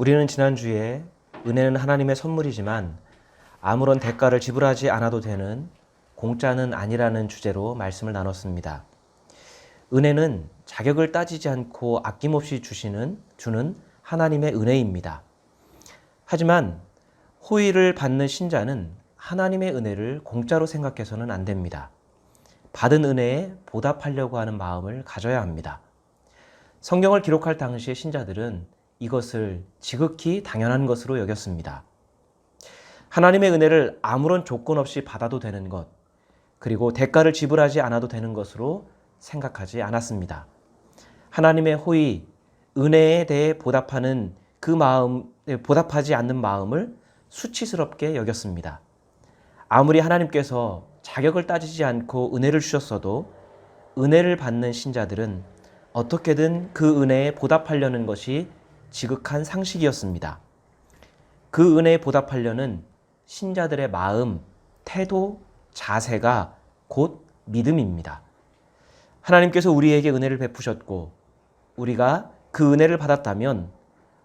우리는 지난주에 은혜는 하나님의 선물이지만 아무런 대가를 지불하지 않아도 되는 공짜는 아니라는 주제로 말씀을 나눴습니다. 은혜는 자격을 따지지 않고 아낌없이 주는 하나님의 은혜입니다. 하지만 호의를 받는 신자는 하나님의 은혜를 공짜로 생각해서는 안 됩니다. 받은 은혜에 보답하려고 하는 마음을 가져야 합니다. 성경을 기록할 당시의 신자들은 이것을 지극히 당연한 것으로 여겼습니다. 하나님의 은혜를 아무런 조건 없이 받아도 되는 것, 그리고 대가를 지불하지 않아도 되는 것으로 생각하지 않았습니다. 하나님의 호의, 은혜에 대해 보답하지 않는 마음을 수치스럽게 여겼습니다. 아무리 하나님께서 자격을 따지지 않고 은혜를 주셨어도 은혜를 받는 신자들은 어떻게든 그 은혜에 보답하려는 것이 지극한 상식이었습니다. 그 은혜에 보답하려는 신자들의 마음, 태도, 자세가 곧 믿음입니다. 하나님께서 우리에게 은혜를 베푸셨고 우리가 그 은혜를 받았다면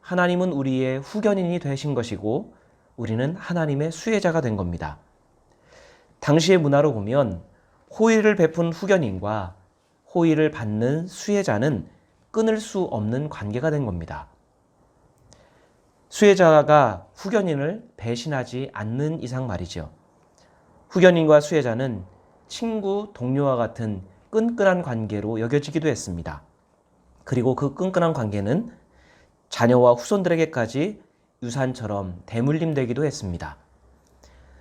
하나님은 우리의 후견인이 되신 것이고 우리는 하나님의 수혜자가 된 겁니다. 당시의 문화로 보면 호의를 베푼 후견인과 호의를 받는 수혜자는 끊을 수 없는 관계가 된 겁니다. 수혜자가 후견인을 배신하지 않는 이상 말이죠. 후견인과 수혜자는 친구, 동료와 같은 끈끈한 관계로 여겨지기도 했습니다. 그리고 그 끈끈한 관계는 자녀와 후손들에게까지 유산처럼 대물림되기도 했습니다.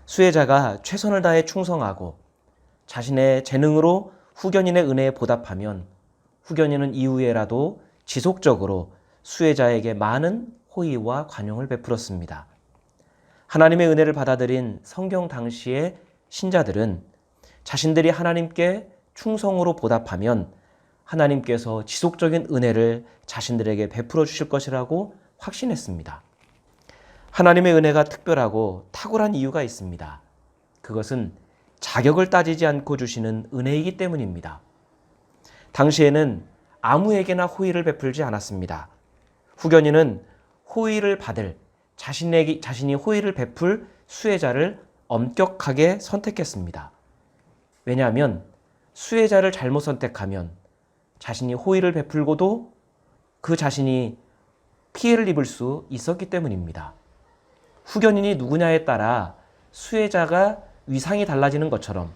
수혜자가 최선을 다해 충성하고 자신의 재능으로 후견인의 은혜에 보답하면 후견인은 이후에라도 지속적으로 수혜자에게 많은 호의와 관용을 베풀었습니다. 하나님의 은혜를 받아들인 성경 당시의 신자들은 자신들이 하나님께 충성으로 보답하면 하나님께서 지속적인 은혜를 자신들에게 베풀어 주실 것이라고 확신했습니다. 하나님의 은혜가 특별하고 탁월한 이유가 있습니다. 그것은 자격을 따지지 않고 주시는 은혜이기 때문입니다. 당시에는 아무에게나 호의를 베풀지 않았습니다. 후견인은 호의를 받을 자신이 호의를 베풀 수혜자를 엄격하게 선택했습니다. 왜냐하면 수혜자를 잘못 선택하면 자신이 호의를 베풀고도 그 자신이 피해를 입을 수 있었기 때문입니다. 후견인이 누구냐에 따라 수혜자가 위상이 달라지는 것처럼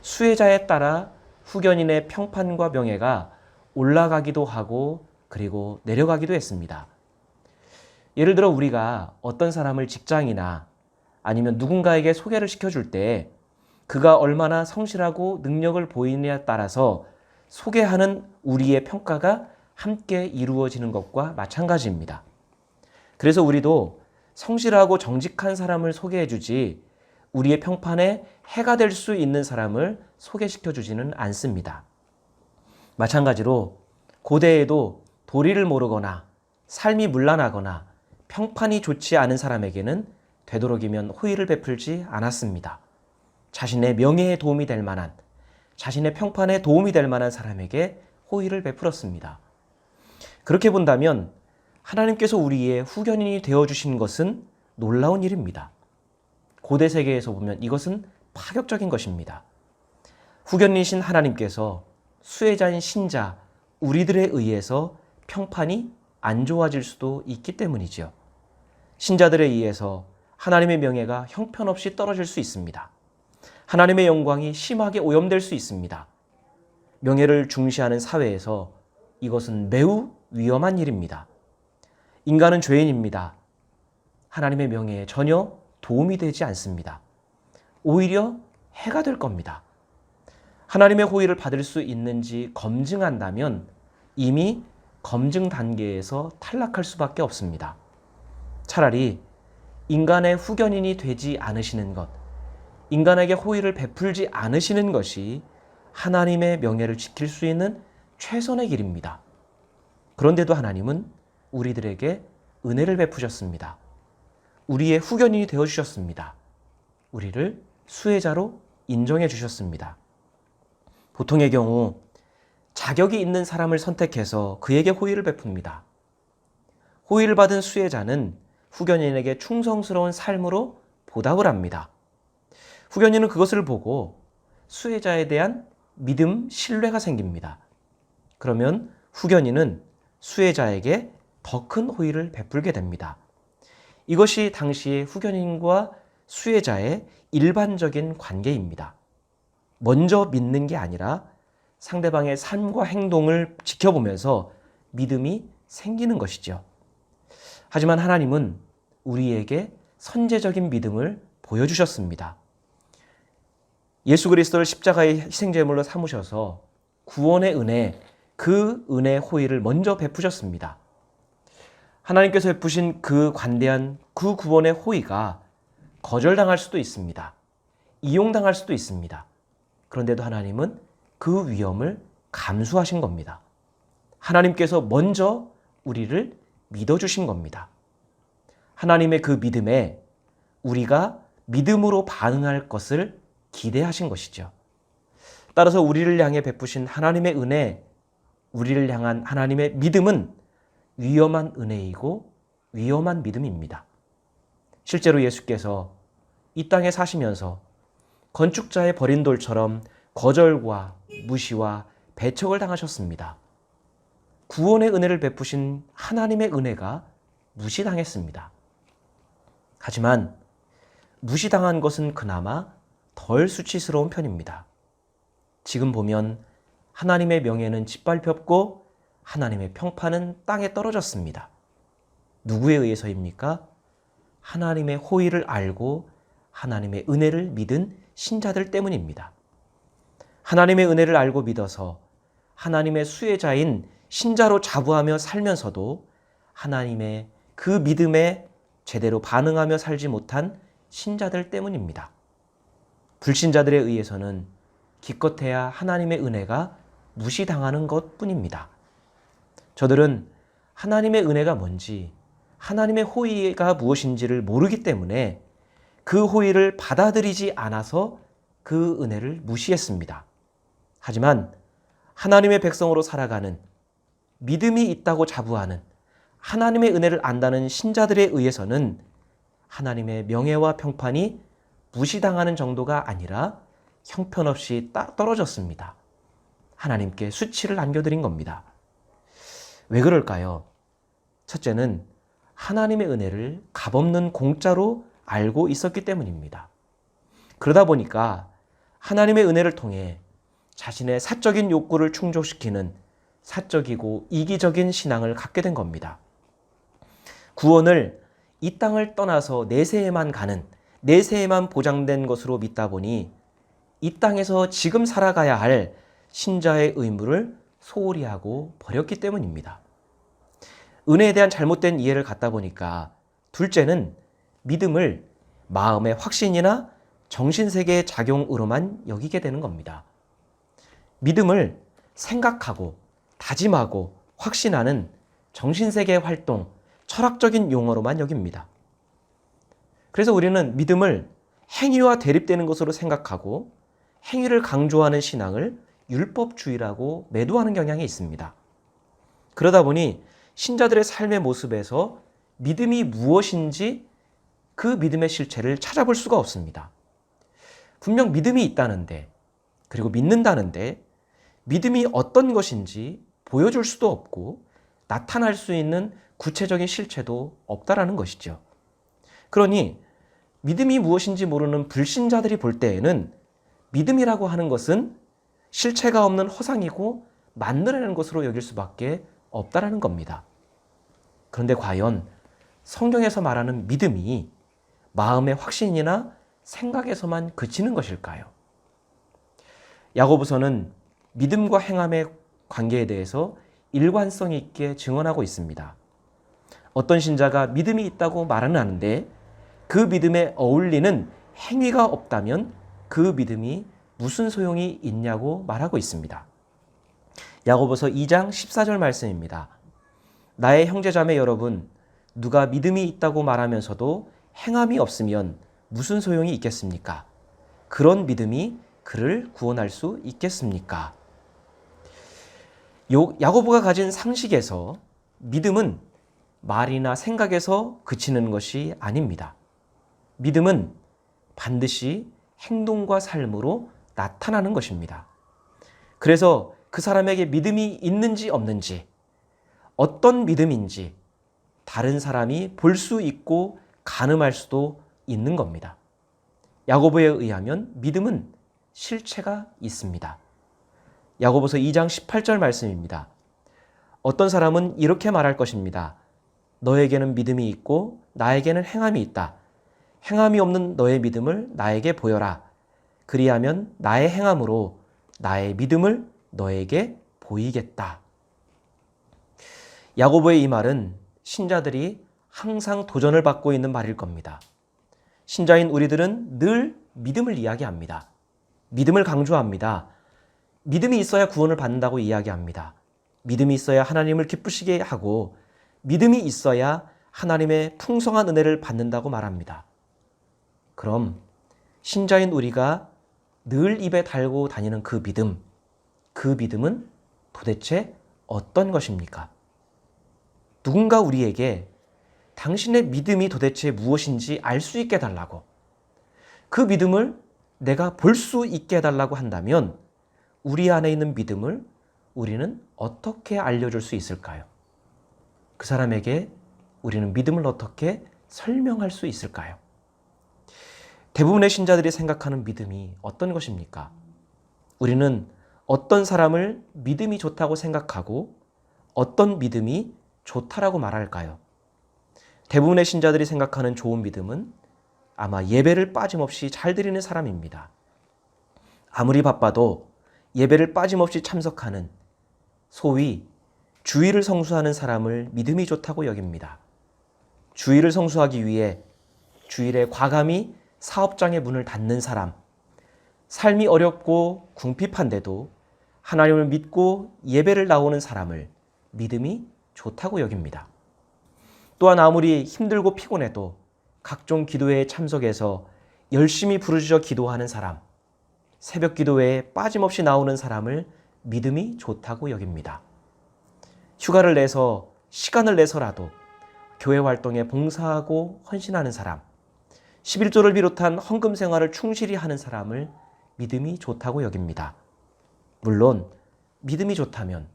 수혜자에 따라 후견인의 평판과 명예가 올라가기도 하고 그리고 내려가기도 했습니다. 예를 들어 우리가 어떤 사람을 직장이나 아니면 누군가에게 소개를 시켜줄 때 그가 얼마나 성실하고 능력을 보이느냐에 따라서 소개하는 우리의 평가가 함께 이루어지는 것과 마찬가지입니다. 그래서 우리도 성실하고 정직한 사람을 소개해주지 우리의 평판에 해가 될 수 있는 사람을 소개시켜주지는 않습니다. 마찬가지로 고대에도 도리를 모르거나 삶이 문란하거나 평판이 좋지 않은 사람에게는 되도록이면 호의를 베풀지 않았습니다. 자신의 명예에 도움이 될 만한, 자신의 평판에 도움이 될 만한 사람에게 호의를 베풀었습니다. 그렇게 본다면 하나님께서 우리의 후견인이 되어주신 것은 놀라운 일입니다. 고대 세계에서 보면 이것은 파격적인 것입니다. 후견인이신 하나님께서 수혜자인 신자, 우리들에 의해서 평판이 안 좋아질 수도 있기 때문이죠. 신자들에 의해서 하나님의 명예가 형편없이 떨어질 수 있습니다. 하나님의 영광이 심하게 오염될 수 있습니다. 명예를 중시하는 사회에서 이것은 매우 위험한 일입니다. 인간은 죄인입니다. 하나님의 명예에 전혀 도움이 되지 않습니다. 오히려 해가 될 겁니다. 하나님의 호의를 받을 수 있는지 검증한다면 이미 검증 단계에서 탈락할 수밖에 없습니다. 차라리 인간의 후견인이 되지 않으시는 것, 인간에게 호의를 베풀지 않으시는 것이 하나님의 명예를 지킬 수 있는 최선의 길입니다. 그런데도 하나님은 우리들에게 은혜를 베푸셨습니다. 우리의 후견인이 되어주셨습니다. 우리를 수혜자로 인정해 주셨습니다. 보통의 경우 자격이 있는 사람을 선택해서 그에게 호의를 베풉니다. 호의를 받은 수혜자는 후견인에게 충성스러운 삶으로 보답을 합니다. 후견인은 그것을 보고 수혜자에 대한 믿음, 신뢰가 생깁니다. 그러면 후견인은 수혜자에게 더 큰 호의를 베풀게 됩니다. 이것이 당시의 후견인과 수혜자의 일반적인 관계입니다. 먼저 믿는 게 아니라 상대방의 삶과 행동을 지켜보면서 믿음이 생기는 것이죠. 하지만 하나님은 우리에게 선제적인 믿음을 보여주셨습니다. 예수 그리스도를 십자가의 희생제물로 삼으셔서 구원의 은혜, 그 은혜의 호의를 먼저 베푸셨습니다. 하나님께서 베푸신 그 관대한 그 구원의 호의가 거절당할 수도 있습니다. 이용당할 수도 있습니다. 그런데도 하나님은 그 위험을 감수하신 겁니다. 하나님께서 먼저 우리를 믿어주신 겁니다. 하나님의 그 믿음에 우리가 믿음으로 반응할 것을 기대하신 것이죠. 따라서 우리를 향해 베푸신 하나님의 은혜, 우리를 향한 하나님의 믿음은 위험한 은혜이고 위험한 믿음입니다. 실제로 예수께서 이 땅에 사시면서 건축자의 버린 돌처럼 거절과 무시와 배척을 당하셨습니다. 구원의 은혜를 베푸신 하나님의 은혜가 무시당했습니다. 하지만 무시당한 것은 그나마 덜 수치스러운 편입니다. 지금 보면 하나님의 명예는 짓밟혔고 하나님의 평판은 땅에 떨어졌습니다. 누구에 의해서입니까? 하나님의 호의를 알고 하나님의 은혜를 믿은 신자들 때문입니다. 하나님의 은혜를 알고 믿어서 하나님의 수혜자인 신자로 자부하며 살면서도 하나님의 그 믿음에 제대로 반응하며 살지 못한 신자들 때문입니다. 불신자들에 의해서는 기껏해야 하나님의 은혜가 무시당하는 것뿐입니다. 저들은 하나님의 은혜가 뭔지, 하나님의 호의가 무엇인지를 모르기 때문에 그 호의를 받아들이지 않아서 그 은혜를 무시했습니다. 하지만 하나님의 백성으로 살아가는, 믿음이 있다고 자부하는, 하나님의 은혜를 안다는 신자들에 의해서는 하나님의 명예와 평판이 무시당하는 정도가 아니라 형편없이 떨어졌습니다. 하나님께 수치를 안겨드린 겁니다. 왜 그럴까요? 첫째는 하나님의 은혜를 값없는 공짜로 알고 있었기 때문입니다. 그러다 보니까 하나님의 은혜를 통해 자신의 사적인 욕구를 충족시키는 사적이고 이기적인 신앙을 갖게 된 겁니다. 구원을 이 땅을 떠나서 내세에만 가는, 내세에만 보장된 것으로 믿다 보니 이 땅에서 지금 살아가야 할 신자의 의무를 소홀히 하고 버렸기 때문입니다. 은혜에 대한 잘못된 이해를 갖다 보니까 둘째는 믿음을 마음의 확신이나 정신세계의 작용으로만 여기게 되는 겁니다. 믿음을 생각하고 다짐하고 확신하는 정신세계의 활동, 철학적인 용어로만 여깁니다. 그래서 우리는 믿음을 행위와 대립되는 것으로 생각하고 행위를 강조하는 신앙을 율법주의라고 매도하는 경향이 있습니다. 그러다 보니 신자들의 삶의 모습에서 믿음이 무엇인지 그 믿음의 실체를 찾아볼 수가 없습니다. 분명 믿음이 있다는데, 그리고 믿는다는데 믿음이 어떤 것인지 보여줄 수도 없고 나타날 수 있는 구체적인 실체도 없다라는 것이죠. 그러니 믿음이 무엇인지 모르는 불신자들이 볼 때에는 믿음이라고 하는 것은 실체가 없는 허상이고 만들어내는 것으로 여길 수밖에 없다라는 겁니다. 그런데 과연 성경에서 말하는 믿음이 마음의 확신이나 생각에서만 그치는 것일까요? 야고보서는 믿음과 행함의 관계에 대해서 일관성 있게 증언하고 있습니다. 어떤 신자가 믿음이 있다고 말은 하는데 그 믿음에 어울리는 행위가 없다면 그 믿음이 무슨 소용이 있냐고 말하고 있습니다. 야고보서 2장 14절 말씀입니다. 나의 형제자매 여러분, 누가 믿음이 있다고 말하면서도 행함이 없으면 무슨 소용이 있겠습니까? 그런 믿음이 그를 구원할 수 있겠습니까? 야고보가 가진 상식에서 믿음은 말이나 생각에서 그치는 것이 아닙니다. 믿음은 반드시 행동과 삶으로 나타나는 것입니다. 그래서 그 사람에게 믿음이 있는지 없는지, 어떤 믿음인지 다른 사람이 볼 수 있고 가늠할 수도 있는 겁니다. 야고보에 의하면 믿음은 실체가 있습니다. 야고보서 2장 18절 말씀입니다. 어떤 사람은 이렇게 말할 것입니다. 너에게는 믿음이 있고 나에게는 행함이 있다. 행함이 없는 너의 믿음을 나에게 보여라. 그리하면 나의 행함으로 나의 믿음을 너에게 보이겠다. 야고보의 이 말은 신자들이 항상 도전을 받고 있는 말일 겁니다. 신자인 우리들은 늘 믿음을 이야기합니다. 믿음을 강조합니다. 믿음이 있어야 구원을 받는다고 이야기합니다. 믿음이 있어야 하나님을 기쁘시게 하고 믿음이 있어야 하나님의 풍성한 은혜를 받는다고 말합니다. 그럼 신자인 우리가 늘 입에 달고 다니는 그 믿음은 도대체 어떤 것입니까? 누군가 우리에게 당신의 믿음이 도대체 무엇인지 알 수 있게 해달라고, 그 믿음을 내가 볼 수 있게 해달라고 한다면 우리 안에 있는 믿음을 우리는 어떻게 알려줄 수 있을까요? 그 사람에게 우리는 믿음을 어떻게 설명할 수 있을까요? 대부분의 신자들이 생각하는 믿음이 어떤 것입니까? 우리는 어떤 사람을 믿음이 좋다고 생각하고 어떤 믿음이 좋다라고 말할까요? 대부분의 신자들이 생각하는 좋은 믿음은 아마 예배를 빠짐없이 잘 드리는 사람입니다. 아무리 바빠도 예배를 빠짐없이 참석하는, 소위 주일을 성수하는 사람을 믿음이 좋다고 여깁니다. 주일을 성수하기 위해 주일에 과감히 사업장의 문을 닫는 사람, 삶이 어렵고 궁핍한데도 하나님을 믿고 예배를 나오는 사람을 믿음이 좋다고 여깁니다. 또한 아무리 힘들고 피곤해도 각종 기도회에 참석해서 열심히 부르짖어 기도하는 사람, 새벽 기도회에 빠짐없이 나오는 사람을 믿음이 좋다고 여깁니다. 휴가를 내서 시간을 내서라도 교회 활동에 봉사하고 헌신하는 사람, 11조를 비롯한 헌금 생활을 충실히 하는 사람을 믿음이 좋다고 여깁니다. 물론 믿음이 좋다면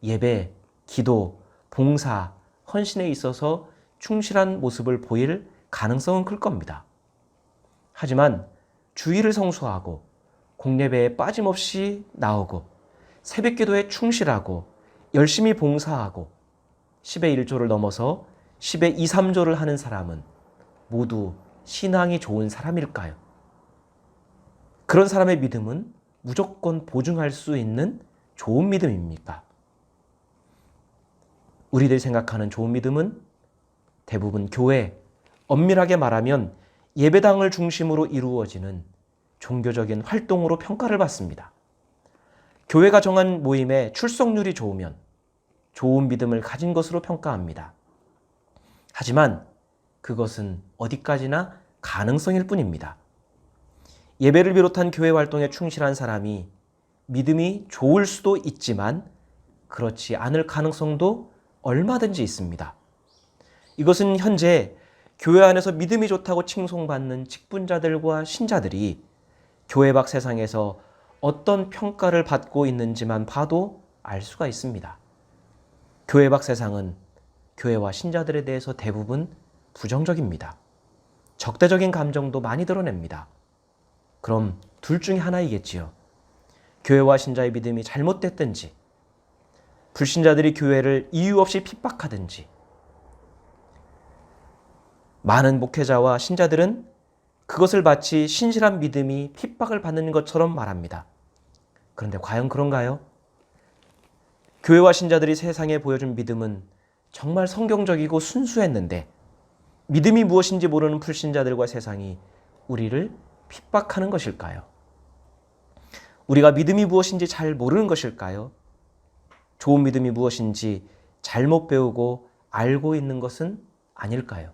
예배, 기도, 봉사, 헌신에 있어서 충실한 모습을 보일 가능성은 클 겁니다. 하지만 주일을 성수하고 공예배에 빠짐없이 나오고 새벽 기도에 충실하고 열심히 봉사하고 10의 1조를 넘어서 10의 2, 3조를 하는 사람은 모두 신앙이 좋은 사람일까요? 그런 사람의 믿음은 무조건 보증할 수 있는 좋은 믿음입니까? 우리들이 생각하는 좋은 믿음은 대부분 교회, 엄밀하게 말하면 예배당을 중심으로 이루어지는 종교적인 활동으로 평가를 받습니다. 교회가 정한 모임에 출석률이 좋으면 좋은 믿음을 가진 것으로 평가합니다. 하지만 그것은 어디까지나 가능성일 뿐입니다. 예배를 비롯한 교회 활동에 충실한 사람이 믿음이 좋을 수도 있지만 그렇지 않을 가능성도 얼마든지 있습니다. 이것은 현재 교회 안에서 믿음이 좋다고 칭송받는 직분자들과 신자들이 교회 밖 세상에서 어떤 평가를 받고 있는지만 봐도 알 수가 있습니다. 교회 밖 세상은 교회와 신자들에 대해서 대부분 부정적입니다. 적대적인 감정도 많이 드러냅니다. 그럼 둘 중에 하나이겠지요. 교회와 신자의 믿음이 잘못됐든지, 불신자들이 교회를 이유 없이 핍박하든지. 많은 목회자와 신자들은 그것을 마치 신실한 믿음이 핍박을 받는 것처럼 말합니다. 그런데 과연 그런가요? 교회와 신자들이 세상에 보여준 믿음은 정말 성경적이고 순수했는데 믿음이 무엇인지 모르는 불신자들과 세상이 우리를 핍박하는 것일까요? 우리가 믿음이 무엇인지 잘 모르는 것일까요? 좋은 믿음이 무엇인지 잘못 배우고 알고 있는 것은 아닐까요?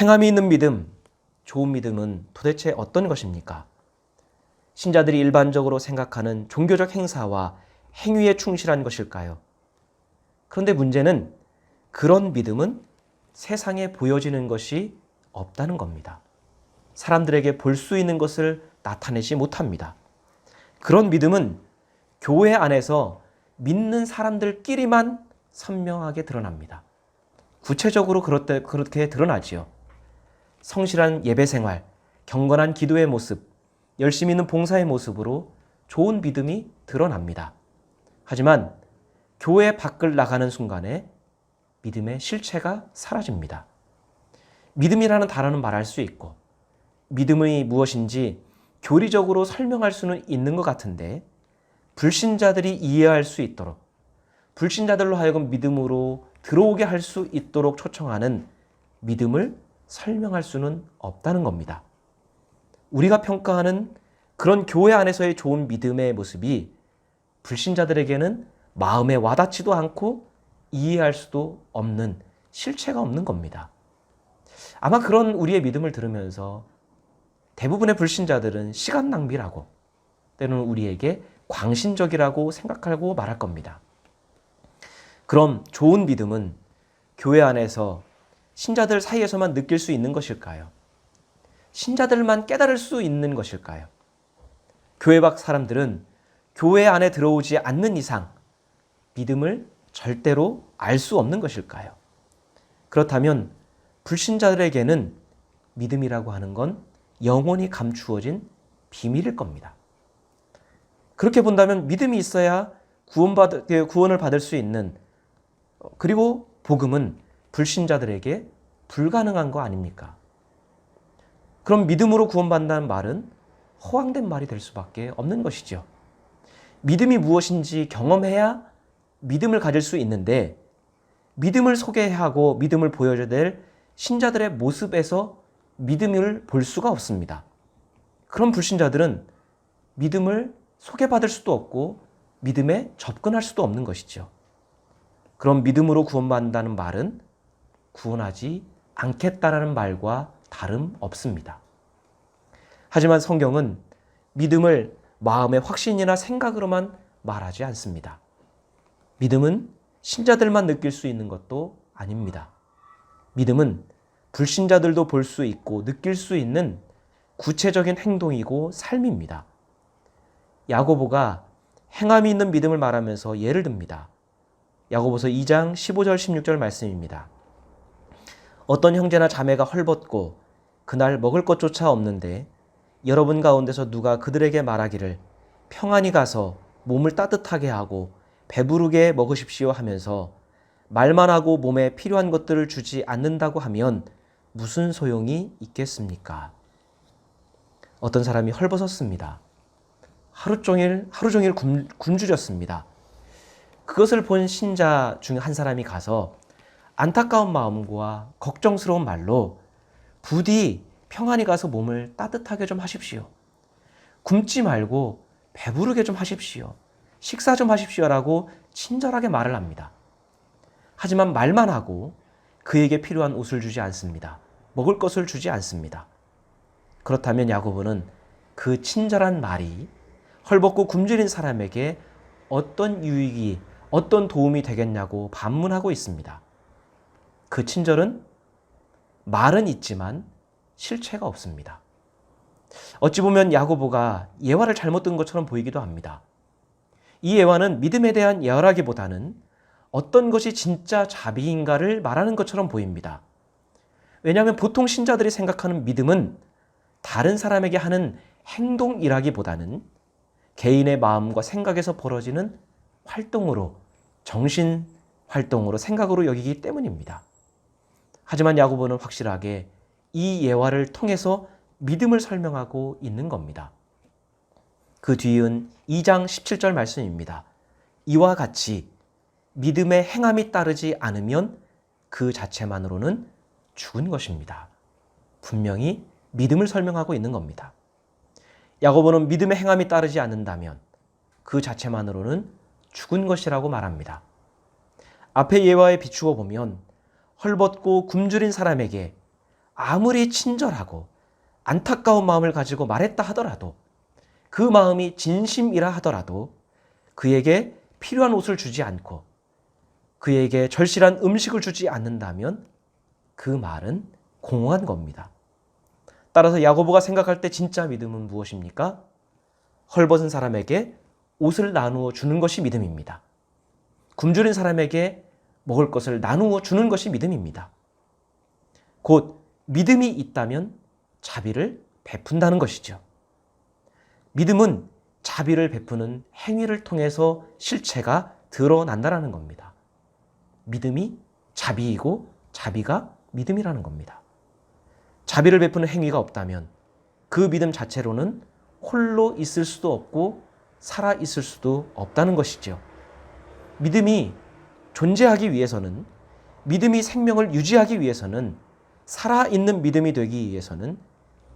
행함이 있는 믿음, 좋은 믿음은 도대체 어떤 것입니까? 신자들이 일반적으로 생각하는 종교적 행사와 행위에 충실한 것일까요? 그런데 문제는 그런 믿음은 세상에 보여지는 것이 없다는 겁니다. 사람들에게 볼 수 있는 것을 나타내지 못합니다. 그런 믿음은 교회 안에서 믿는 사람들끼리만 선명하게 드러납니다. 구체적으로 그렇게 드러나지요. 성실한 예배 생활, 경건한 기도의 모습, 열심히 있는 봉사의 모습으로 좋은 믿음이 드러납니다. 하지만 교회 밖을 나가는 순간에 믿음의 실체가 사라집니다. 믿음이라는 단어는 말할 수 있고 믿음이 무엇인지 교리적으로 설명할 수는 있는 것 같은데 불신자들이 이해할 수 있도록 불신자들로 하여금 믿음으로 들어오게 할 수 있도록 초청하는 믿음을 설명할 수는 없다는 겁니다. 우리가 평가하는 그런 교회 안에서의 좋은 믿음의 모습이 불신자들에게는 마음에 와닿지도 않고 이해할 수도 없는 실체가 없는 겁니다. 아마 그런 우리의 믿음을 들으면서 대부분의 불신자들은 시간 낭비라고 때로는 우리에게 광신적이라고 생각하고 말할 겁니다. 그럼 좋은 믿음은 교회 안에서 신자들 사이에서만 느낄 수 있는 것일까요? 신자들만 깨달을 수 있는 것일까요? 교회 밖 사람들은 교회 안에 들어오지 않는 이상 믿음을 절대로 알 수 없는 것일까요? 그렇다면 불신자들에게는 믿음이라고 하는 건 영원히 감추어진 비밀일 겁니다. 그렇게 본다면 믿음이 있어야 구원을 받을 수 있는, 그리고 복음은 불신자들에게 불가능한 거 아닙니까? 그럼 믿음으로 구원받는다는 말은 허황된 말이 될 수밖에 없는 것이죠. 믿음이 무엇인지 경험해야 믿음을 가질 수 있는데 믿음을 소개하고 믿음을 보여줘야 될 신자들의 모습에서 믿음을 볼 수가 없습니다. 그런 불신자들은 믿음을 소개받을 수도 없고 믿음에 접근할 수도 없는 것이죠. 그럼 믿음으로 구원받는다는 말은 구원하지 않겠다라는 말과 다름없습니다. 하지만 성경은 믿음을 마음의 확신이나 생각으로만 말하지 않습니다. 믿음은 신자들만 느낄 수 있는 것도 아닙니다. 믿음은 불신자들도 볼 수 있고 느낄 수 있는 구체적인 행동이고 삶입니다. 야고보가 행함이 있는 믿음을 말하면서 예를 듭니다. 야고보서 2장 15절 16절 말씀입니다. 어떤 형제나 자매가 헐벗고 그날 먹을 것조차 없는데 여러분 가운데서 누가 그들에게 말하기를 평안히 가서 몸을 따뜻하게 하고 배부르게 먹으십시오 하면서 말만 하고 몸에 필요한 것들을 주지 않는다고 하면 무슨 소용이 있겠습니까? 어떤 사람이 헐벗었습니다. 하루 종일 굶주렸습니다. 그것을 본 신자 중 한 사람이 가서 안타까운 마음과 걱정스러운 말로 부디 평안히 가서 몸을 따뜻하게 좀 하십시오. 굶지 말고 배부르게 좀 하십시오. 식사 좀 하십시오라고 친절하게 말을 합니다. 하지만 말만 하고 그에게 필요한 옷을 주지 않습니다. 먹을 것을 주지 않습니다. 그렇다면 야고보는 그 친절한 말이 헐벗고 굶주린 사람에게 어떤 유익이, 어떤 도움이 되겠냐고 반문하고 있습니다. 그 친절은 말은 있지만 실체가 없습니다. 어찌 보면 야고보가 예화를 잘못 든 것처럼 보이기도 합니다. 이 예화는 믿음에 대한 예화라기보다는 어떤 것이 진짜 자비인가를 말하는 것처럼 보입니다. 왜냐하면 보통 신자들이 생각하는 믿음은 다른 사람에게 하는 행동이라기보다는 개인의 마음과 생각에서 벌어지는 활동으로, 정신 활동으로, 생각으로 여기기 때문입니다. 하지만 야고보는 확실하게 이 예화를 통해서 믿음을 설명하고 있는 겁니다. 그 뒤은 2장 17절 말씀입니다. 이와 같이 믿음의 행함이 따르지 않으면 그 자체만으로는 죽은 것입니다. 분명히 믿음을 설명하고 있는 겁니다. 야고보는 믿음의 행함이 따르지 않는다면 그 자체만으로는 죽은 것이라고 말합니다. 앞의 예화에 비추어 보면 헐벗고 굶주린 사람에게 아무리 친절하고 안타까운 마음을 가지고 말했다 하더라도, 그 마음이 진심이라 하더라도 그에게 필요한 옷을 주지 않고 그에게 절실한 음식을 주지 않는다면 그 말은 공허한 겁니다. 따라서 야고보가 생각할 때 진짜 믿음은 무엇입니까? 헐벗은 사람에게 옷을 나누어 주는 것이 믿음입니다. 굶주린 사람에게 먹을 것을 나누어 주는 것이 믿음입니다. 곧 믿음이 있다면 자비를 베푼다는 것이죠. 믿음은 자비를 베푸는 행위를 통해서 실체가 드러난다는 겁니다. 믿음이 자비이고 자비가 믿음이라는 겁니다. 자비를 베푸는 행위가 없다면 그 믿음 자체로는 홀로 있을 수도 없고 살아 있을 수도 없다는 것이죠. 믿음이 존재하기 위해서는, 믿음이 생명을 유지하기 위해서는, 살아있는 믿음이 되기 위해서는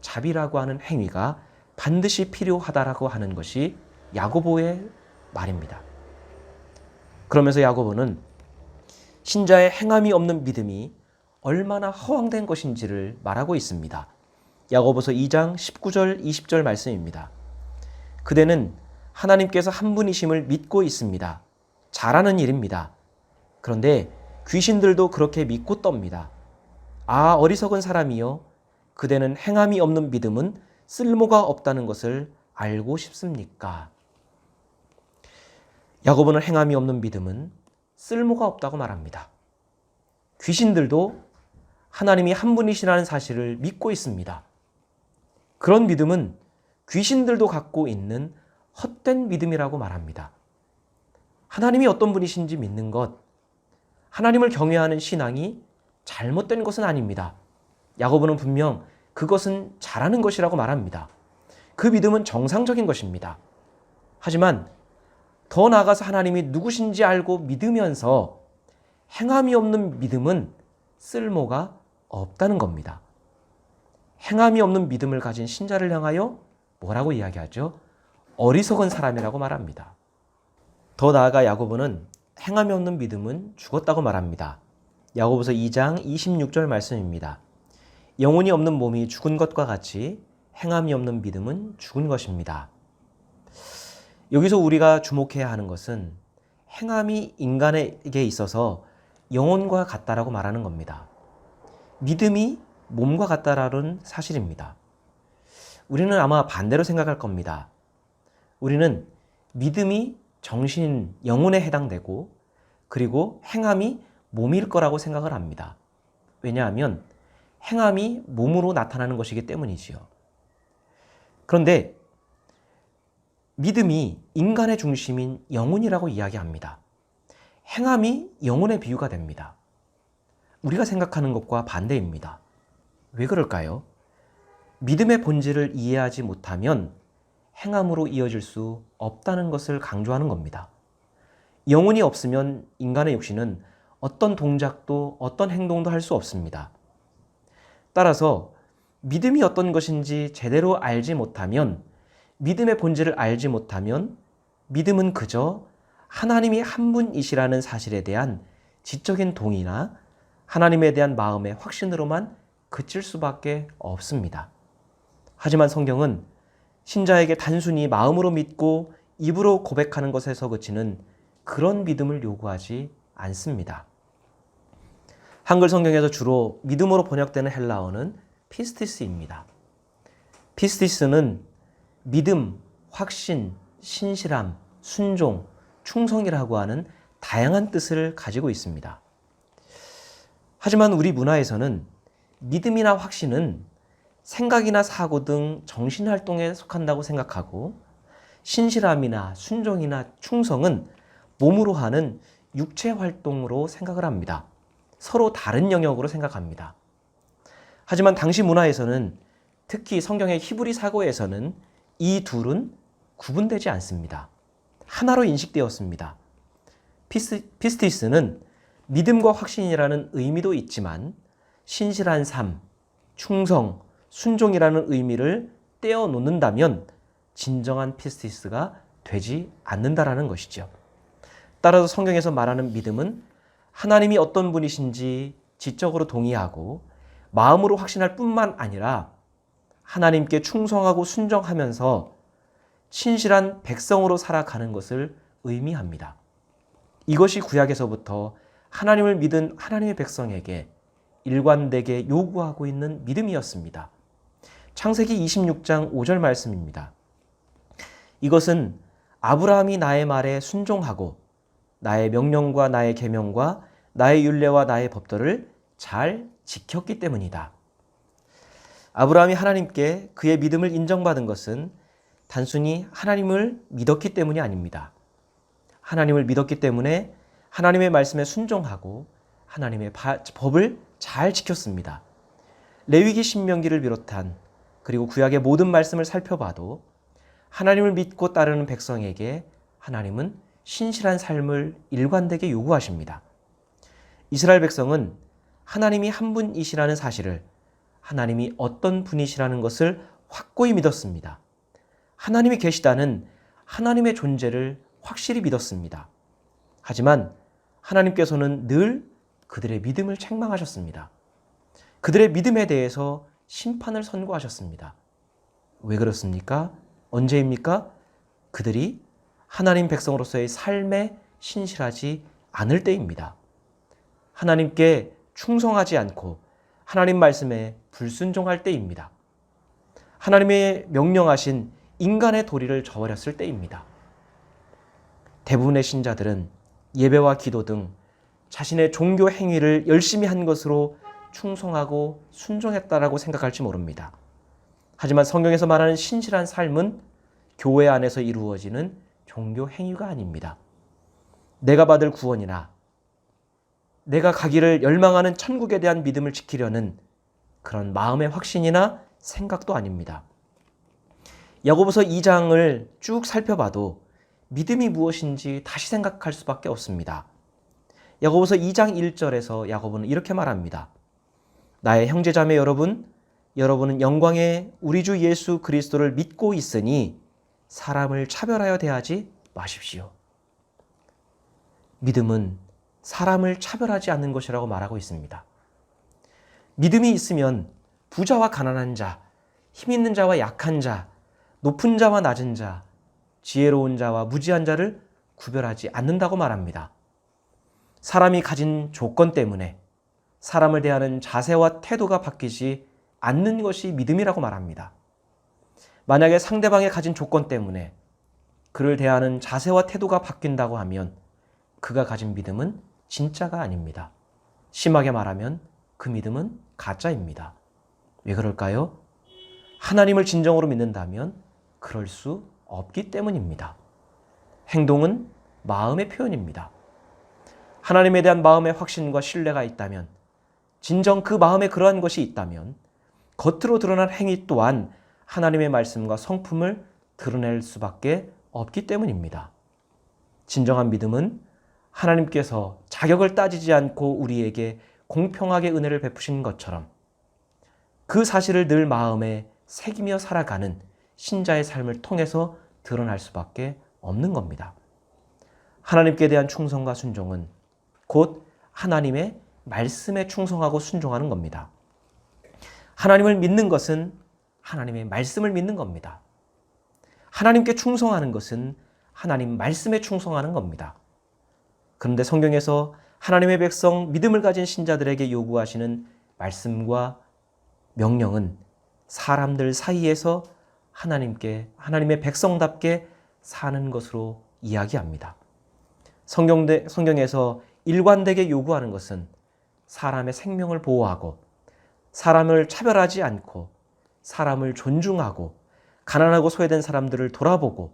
자비라고 하는 행위가 반드시 필요하다라고 하는 것이 야고보의 말입니다. 그러면서 야고보는 신자의 행함이 없는 믿음이 얼마나 허황된 것인지를 말하고 있습니다. 야고보서 2장 19절 20절 말씀입니다. 그대는 하나님께서 한 분이심을 믿고 있습니다. 잘하는 일입니다. 그런데 귀신들도 그렇게 믿고 떱니다. 아, 어리석은 사람이요. 그대는 행함이 없는 믿음은 쓸모가 없다는 것을 알고 싶습니까? 야고보는 행함이 없는 믿음은 쓸모가 없다고 말합니다. 귀신들도 하나님이 한 분이시라는 사실을 믿고 있습니다. 그런 믿음은 귀신들도 갖고 있는 헛된 믿음이라고 말합니다. 하나님이 어떤 분이신지 믿는 것, 하나님을 경외하는 신앙이 잘못된 것은 아닙니다. 야고보는 분명 그것은 잘하는 것이라고 말합니다. 그 믿음은 정상적인 것입니다. 하지만 더 나아가서 하나님이 누구신지 알고 믿으면서 행함이 없는 믿음은 쓸모가 없다는 겁니다. 행함이 없는 믿음을 가진 신자를 향하여 뭐라고 이야기하죠? 어리석은 사람이라고 말합니다. 더 나아가 야고보는 행함이 없는 믿음은 죽었다고 말합니다. 야고보서 2장 26절 말씀입니다. 영혼이 없는 몸이 죽은 것과 같이 행함이 없는 믿음은 죽은 것입니다. 여기서 우리가 주목해야 하는 것은 행함이 인간에게 있어서 영혼과 같다라고 말하는 겁니다. 믿음이 몸과 같다라는 사실입니다. 우리는 아마 반대로 생각할 겁니다. 우리는 믿음이 정신, 영혼에 해당되고 그리고 행함이 몸일 거라고 생각을 합니다. 왜냐하면 행함이 몸으로 나타나는 것이기 때문이지요. 그런데 믿음이 인간의 중심인 영혼이라고 이야기합니다. 행함이 영혼의 비유가 됩니다. 우리가 생각하는 것과 반대입니다. 왜 그럴까요? 믿음의 본질을 이해하지 못하면 행함으로 이어질 수 없다는 것을 강조하는 겁니다. 영혼이 없으면 인간의 육신은 어떤 동작도 어떤 행동도 할 수 없습니다. 따라서 믿음이 어떤 것인지 제대로 알지 못하면, 믿음의 본질을 알지 못하면 믿음은 그저 하나님이 한 분이시라는 사실에 대한 지적인 동의나 하나님에 대한 마음의 확신으로만 그칠 수밖에 없습니다. 하지만 성경은 신자에게 단순히 마음으로 믿고 입으로 고백하는 것에서 그치는 그런 믿음을 요구하지 않습니다. 한글 성경에서 주로 믿음으로 번역되는 헬라어는 피스티스입니다. 피스티스는 믿음, 확신, 신실함, 순종, 충성이라고 하는 다양한 뜻을 가지고 있습니다. 하지만 우리 문화에서는 믿음이나 확신은 생각이나 사고 등 정신활동에 속한다고 생각하고, 신실함이나 순종이나 충성은 몸으로 하는 육체활동으로 생각을 합니다. 서로 다른 영역으로 생각합니다. 하지만 당시 문화에서는, 특히 성경의 히브리 사고에서는 이 둘은 구분되지 않습니다. 하나로 인식되었습니다. 피스티스는 믿음과 확신이라는 의미도 있지만 신실한 삶, 충성, 순종이라는 의미를 떼어 놓는다면 진정한 피스티스가 되지 않는다라는 것이죠. 따라서 성경에서 말하는 믿음은 하나님이 어떤 분이신지 지적으로 동의하고 마음으로 확신할 뿐만 아니라 하나님께 충성하고 순종하면서 신실한 백성으로 살아가는 것을 의미합니다. 이것이 구약에서부터 하나님을 믿은 하나님의 백성에게 일관되게 요구하고 있는 믿음이었습니다. 창세기 26장 5절 말씀입니다. 이것은 아브라함이 나의 말에 순종하고 나의 명령과 나의 계명과 나의 율례와 나의 법도를 잘 지켰기 때문이다. 아브라함이 하나님께 그의 믿음을 인정받은 것은 단순히 하나님을 믿었기 때문이 아닙니다. 하나님을 믿었기 때문에 하나님의 말씀에 순종하고 하나님의 법을 잘 지켰습니다. 레위기 신명기를 비롯한 그리고 구약의 모든 말씀을 살펴봐도 하나님을 믿고 따르는 백성에게 하나님은 신실한 삶을 일관되게 요구하십니다. 이스라엘 백성은 하나님이 한 분이시라는 사실을, 하나님이 어떤 분이시라는 것을 확고히 믿었습니다. 하나님이 계시다는 하나님의 존재를 확실히 믿었습니다. 하지만 하나님께서는 늘 그들의 믿음을 책망하셨습니다. 그들의 믿음에 대해서 심판을 선고하셨습니다. 왜 그렇습니까? 언제입니까? 그들이 하나님 백성으로서의 삶에 신실하지 않을 때입니다. 하나님께 충성하지 않고 하나님 말씀에 불순종할 때입니다. 하나님의 명령하신 인간의 도리를 저버렸을 때입니다. 대부분의 신자들은 예배와 기도 등 자신의 종교 행위를 열심히 한 것으로 충성하고 순종했다라고 생각할지 모릅니다. 하지만 성경에서 말하는 신실한 삶은 교회 안에서 이루어지는 종교 행위가 아닙니다. 내가 받을 구원이나 내가 가기를 열망하는 천국에 대한 믿음을 지키려는 그런 마음의 확신이나 생각도 아닙니다. 야고보서 2장을 쭉 살펴봐도 믿음이 무엇인지 다시 생각할 수밖에 없습니다. 야고보서 2장 1절에서 야고보는 이렇게 말합니다. 나의 형제자매 여러분, 여러분은 영광의 우리 주 예수 그리스도를 믿고 있으니 사람을 차별하여 대하지 마십시오. 믿음은 사람을 차별하지 않는 것이라고 말하고 있습니다. 믿음이 있으면 부자와 가난한 자, 힘 있는 자와 약한 자, 높은 자와 낮은 자, 지혜로운 자와 무지한 자를 구별하지 않는다고 말합니다. 사람이 가진 조건 때문에 사람을 대하는 자세와 태도가 바뀌지 않는 것이 믿음이라고 말합니다. 만약에 상대방이 가진 조건 때문에 그를 대하는 자세와 태도가 바뀐다고 하면 그가 가진 믿음은 진짜가 아닙니다. 심하게 말하면 그 믿음은 가짜입니다. 왜 그럴까요? 하나님을 진정으로 믿는다면 그럴 수 없기 때문입니다. 행동은 마음의 표현입니다. 하나님에 대한 마음의 확신과 신뢰가 있다면, 진정 그 마음에 그러한 것이 있다면 겉으로 드러난 행위 또한 하나님의 말씀과 성품을 드러낼 수밖에 없기 때문입니다. 진정한 믿음은 하나님께서 자격을 따지지 않고 우리에게 공평하게 은혜를 베푸신 것처럼 그 사실을 늘 마음에 새기며 살아가는 신자의 삶을 통해서 드러날 수밖에 없는 겁니다. 하나님께 대한 충성과 순종은 곧 하나님의 말씀에 충성하고 순종하는 겁니다. 하나님을 믿는 것은 하나님의 말씀을 믿는 겁니다. 하나님께 충성하는 것은 하나님 말씀에 충성하는 겁니다. 그런데 성경에서 하나님의 백성, 믿음을 가진 신자들에게 요구하시는 말씀과 명령은 사람들 사이에서 하나님의 백성답게 사는 것으로 이야기합니다. 성경에서 일관되게 요구하는 것은 사람의 생명을 보호하고 사람을 차별하지 않고 사람을 존중하고 가난하고 소외된 사람들을 돌아보고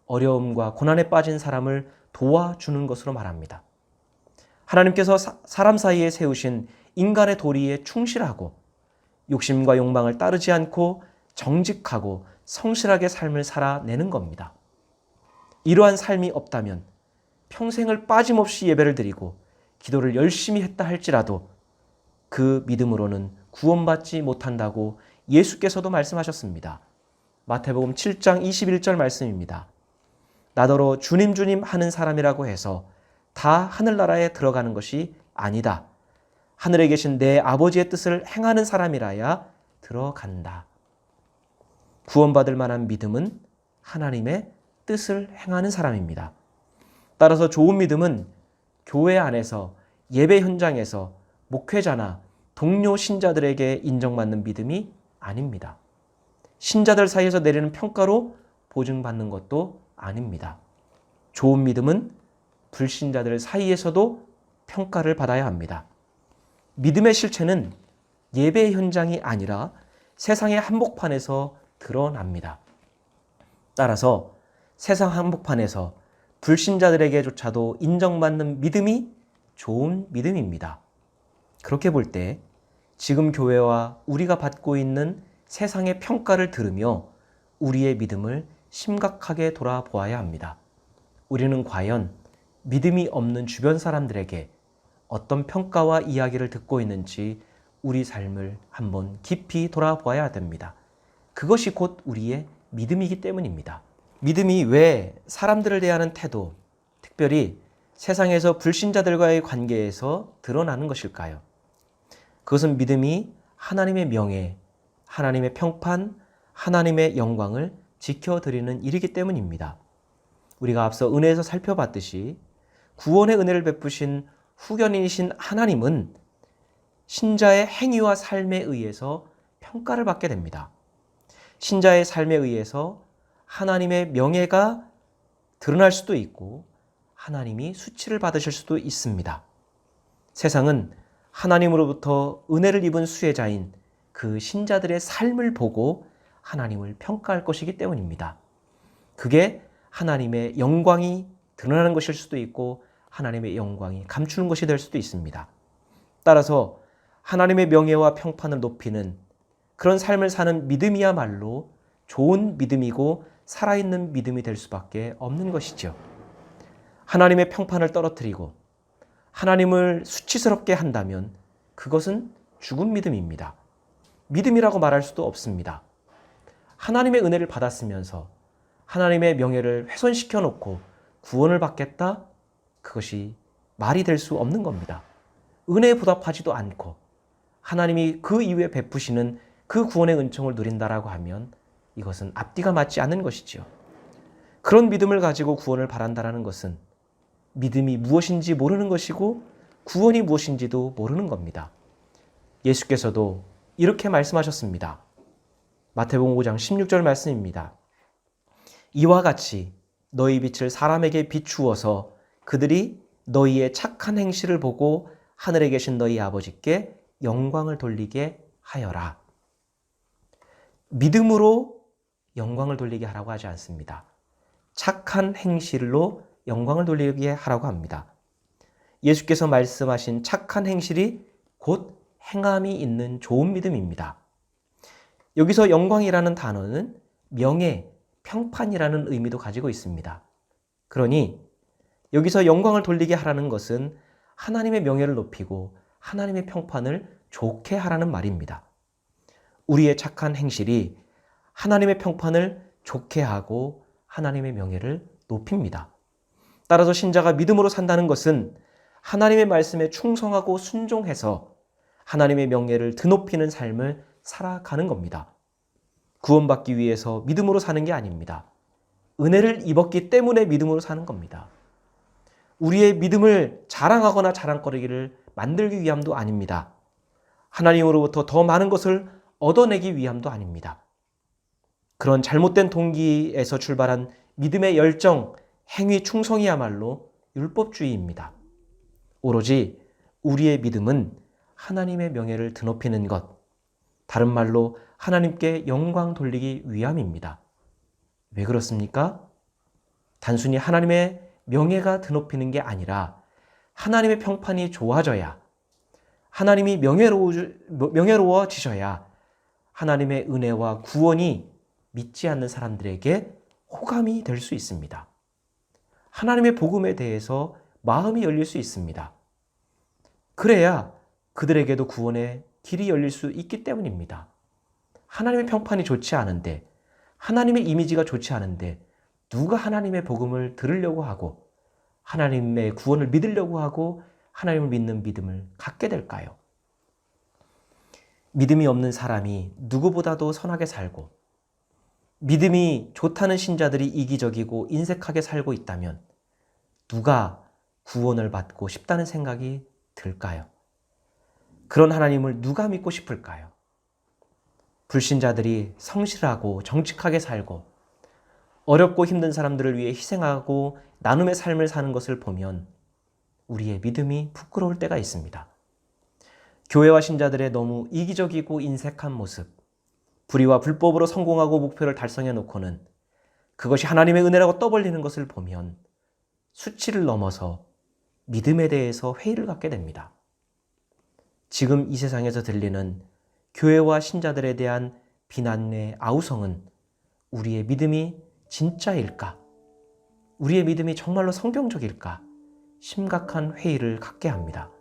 어려움과 고난에 빠진 사람을 도와주는 것으로 말합니다. 하나님께서 사람 사이에 세우신 인간의 도리에 충실하고 욕심과 욕망을 따르지 않고 정직하고 성실하게 삶을 살아내는 겁니다. 이러한 삶이 없다면 평생을 빠짐없이 예배를 드리고 기도를 열심히 했다 할지라도 그 믿음으로는 구원받지 못한다고 예수께서도 말씀하셨습니다. 마태복음 7장 21절 말씀입니다. 나더러 주님 주님 하는 사람이라고 해서 다 하늘나라에 들어가는 것이 아니다. 하늘에 계신 내 아버지의 뜻을 행하는 사람이라야 들어간다. 구원받을 만한 믿음은 하나님의 뜻을 행하는 사람입니다. 따라서 좋은 믿음은 교회 안에서 예배 현장에서 목회자나 동료 신자들에게 인정받는 믿음이 아닙니다. 신자들 사이에서 내리는 평가로 보증받는 것도 아닙니다. 좋은 믿음은 불신자들 사이에서도 평가를 받아야 합니다. 믿음의 실체는 예배 현장이 아니라 세상의 한복판에서 드러납니다. 따라서 세상 한복판에서 불신자들에게조차도 인정받는 믿음이 좋은 믿음입니다. 그렇게 볼 때 지금 교회와 우리가 받고 있는 세상의 평가를 들으며 우리의 믿음을 심각하게 돌아보아야 합니다. 우리는 과연 믿음이 없는 주변 사람들에게 어떤 평가와 이야기를 듣고 있는지 우리 삶을 한번 깊이 돌아보아야 됩니다. 그것이 곧 우리의 믿음이기 때문입니다. 믿음이 왜 사람들을 대하는 태도, 특별히 세상에서 불신자들과의 관계에서 드러나는 것일까요? 그것은 믿음이 하나님의 명예, 하나님의 평판, 하나님의 영광을 지켜드리는 일이기 때문입니다. 우리가 앞서 은혜에서 살펴봤듯이 구원의 은혜를 베푸신 후견인이신 하나님은 신자의 행위와 삶에 의해서 평가를 받게 됩니다. 신자의 삶에 의해서 하나님의 명예가 드러날 수도 있고 하나님이 수치를 받으실 수도 있습니다. 세상은 하나님으로부터 은혜를 입은 수혜자인 그 신자들의 삶을 보고 하나님을 평가할 것이기 때문입니다. 그게 하나님의 영광이 드러나는 것일 수도 있고 하나님의 영광이 감추는 것이 될 수도 있습니다. 따라서 하나님의 명예와 평판을 높이는 그런 삶을 사는 믿음이야말로 좋은 믿음이고 살아있는 믿음이 될 수밖에 없는 것이죠. 하나님의 평판을 떨어뜨리고 하나님을 수치스럽게 한다면 그것은 죽은 믿음입니다. 믿음이라고 말할 수도 없습니다. 하나님의 은혜를 받았으면서 하나님의 명예를 훼손시켜 놓고 구원을 받겠다? 그것이 말이 될 수 없는 겁니다. 은혜에 보답하지도 않고 하나님이 그 이후에 베푸시는 그 구원의 은총을 누린다라고 하면 이것은 앞뒤가 맞지 않는 것이지요. 그런 믿음을 가지고 구원을 바란다라는 것은 믿음이 무엇인지 모르는 것이고 구원이 무엇인지도 모르는 겁니다. 예수께서도 이렇게 말씀하셨습니다. 마태복음 5장 16절 말씀입니다. 이와 같이 너희 빛을 사람에게 비추어서 그들이 너희의 착한 행실을 보고 하늘에 계신 너희 아버지께 영광을 돌리게 하여라. 믿음으로 영광을 돌리게 하라고 하지 않습니다. 착한 행실로 영광을 돌리게 하라고 합니다. 예수께서 말씀하신 착한 행실이 곧 행함이 있는 좋은 믿음입니다. 여기서 영광이라는 단어는 명예, 평판이라는 의미도 가지고 있습니다. 그러니 여기서 영광을 돌리게 하라는 것은 하나님의 명예를 높이고 하나님의 평판을 좋게 하라는 말입니다. 우리의 착한 행실이 하나님의 평판을 좋게 하고 하나님의 명예를 높입니다. 따라서 신자가 믿음으로 산다는 것은 하나님의 말씀에 충성하고 순종해서 하나님의 명예를 드높이는 삶을 살아가는 겁니다. 구원받기 위해서 믿음으로 사는 게 아닙니다. 은혜를 입었기 때문에 믿음으로 사는 겁니다. 우리의 믿음을 자랑하거나 자랑거리기를 만들기 위함도 아닙니다. 하나님으로부터 더 많은 것을 얻어내기 위함도 아닙니다. 그런 잘못된 동기에서 출발한 믿음의 열정, 행위 충성이야말로 율법주의입니다. 오로지 우리의 믿음은 하나님의 명예를 드높이는 것, 다른 말로 하나님께 영광 돌리기 위함입니다. 왜 그렇습니까? 단순히 하나님의 명예가 드높이는 게 아니라 하나님의 평판이 좋아져야, 하나님이 명예로워지셔야 하나님의 은혜와 구원이 믿지 않는 사람들에게 호감이 될 수 있습니다. 하나님의 복음에 대해서 마음이 열릴 수 있습니다. 그래야 그들에게도 구원의 길이 열릴 수 있기 때문입니다. 하나님의 평판이 좋지 않은데, 하나님의 이미지가 좋지 않은데 누가 하나님의 복음을 들으려고 하고 하나님의 구원을 믿으려고 하고 하나님을 믿는 믿음을 갖게 될까요? 믿음이 없는 사람이 누구보다도 선하게 살고 믿음이 좋다는 신자들이 이기적이고 인색하게 살고 있다면 누가 구원을 받고 싶다는 생각이 들까요? 그런 하나님을 누가 믿고 싶을까요? 불신자들이 성실하고 정직하게 살고 어렵고 힘든 사람들을 위해 희생하고 나눔의 삶을 사는 것을 보면 우리의 믿음이 부끄러울 때가 있습니다. 교회와 신자들의 너무 이기적이고 인색한 모습, 불의와 불법으로 성공하고 목표를 달성해 놓고는 그것이 하나님의 은혜라고 떠벌리는 것을 보면 수치를 넘어서 믿음에 대해서 회의를 갖게 됩니다. 지금 이 세상에서 들리는 교회와 신자들에 대한 비난의 아우성은 우리의 믿음이 진짜일까? 우리의 믿음이 정말로 성경적일까? 심각한 회의를 갖게 합니다.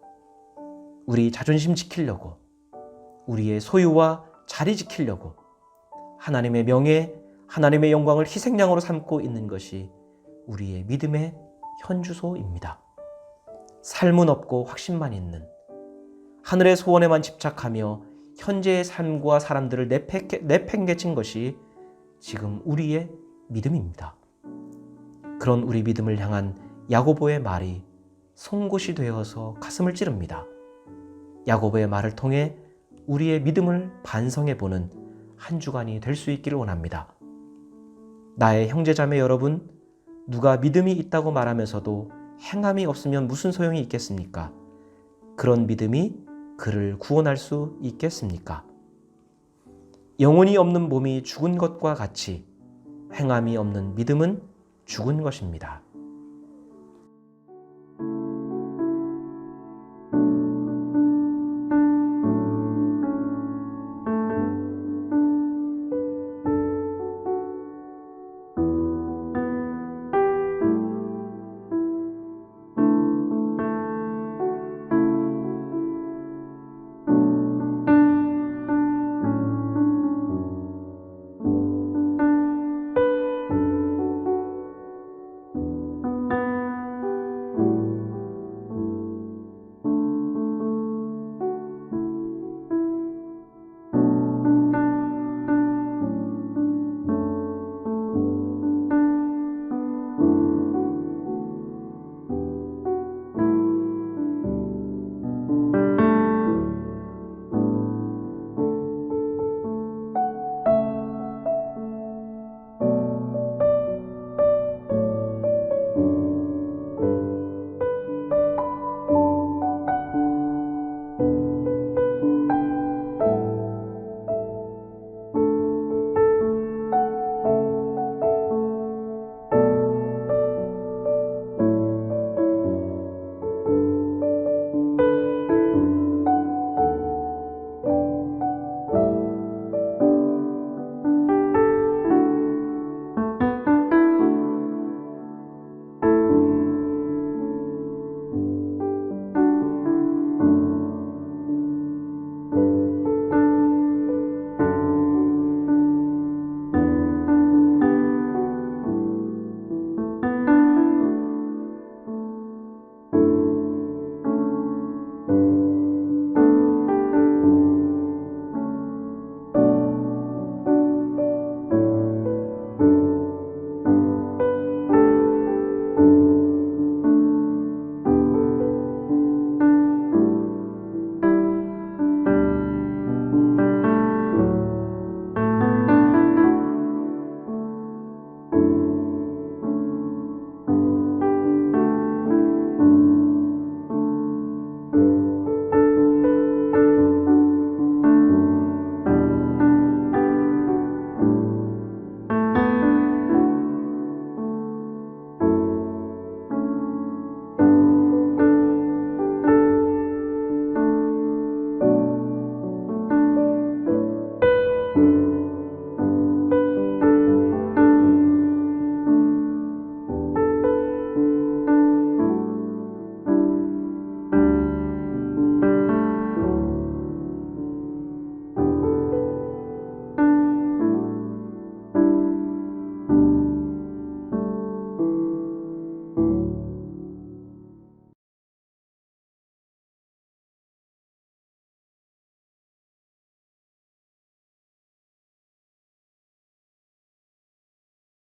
우리 자존심 지키려고, 우리의 소유와 자리 지키려고 하나님의 명예, 하나님의 영광을 희생양으로 삼고 있는 것이 우리의 믿음의 현주소입니다. 삶은 없고 확신만 있는, 하늘의 소원에만 집착하며 현재의 삶과 사람들을 내팽개친 것이 지금 우리의 믿음입니다. 그런 우리 믿음을 향한 야고보의 말이 송곳이 되어서 가슴을 찌릅니다. 야고보의 말을 통해 우리의 믿음을 반성해보는 한 주간이 될 수 있기를 원합니다. 나의 형제자매 여러분, 누가 믿음이 있다고 말하면서도 행함이 없으면 무슨 소용이 있겠습니까? 그런 믿음이 그를 구원할 수 있겠습니까? 영혼이 없는 몸이 죽은 것과 같이 행함이 없는 믿음은 죽은 것입니다.